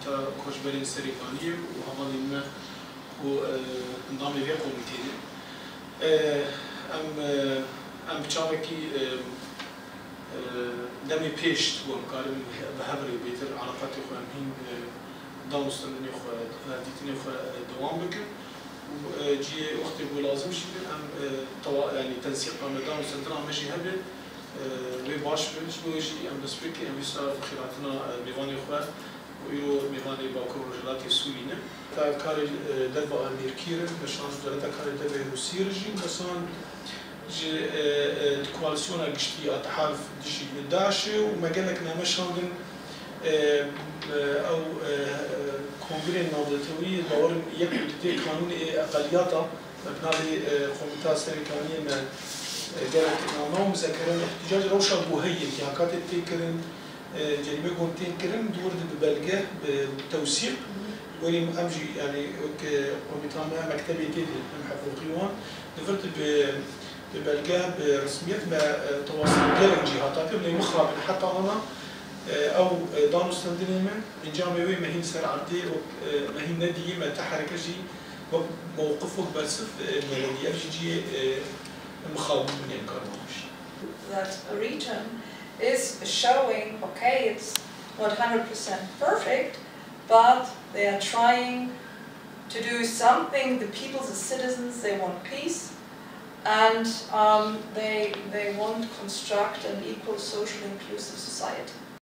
كوميتا كوشبرين سريكانية وهذا ما هو نظام في كوميتين ام بچاوكي دمي بيشت ومكارم بهبري بيتر علاقاتي خو امين دانستندني خو ديتني خو دوام بكن وجي وقت يقول لازم شي ام يعني تنسيق ما دانستندنا ماشي هبل وي باش بيجي ام بسبيكي ام بيصير خيراتنا ميفاني خو ويرو ميفاني باكور رجلاتي سورينا فكاري دبا اميركير مشان دولتا كاري دبا روسيرجي مثلا جي الكواليسيون الجشتي اتحالف دشي داعش وما قالك نمشان او كونغري النهضوي باور يكون تي قانون اقلياته بنادي كوميتا سريكانيه ما قالك انه مذاكرين احتجاج روشه بوهي كي هكات تيكرن جريمه كونتين كرن دور ببلغه بتوثيق ولي امجي يعني كوميتا مكتبي كده حقوقيون دفرت ببلغه برسميات ما تواصل غير الجهات اللي مخرب حتى انا او دانستندني من جامعه ما هي سر عندي ما هي ندي ما تحرك شيء موقفه بس البلديه جي مخاوم من الكارماش. That a region is showing, okay, it's not 100% perfect, but they are trying to do something. The people, the citizens, they want peace, and they want to construct an equal, social, inclusive society.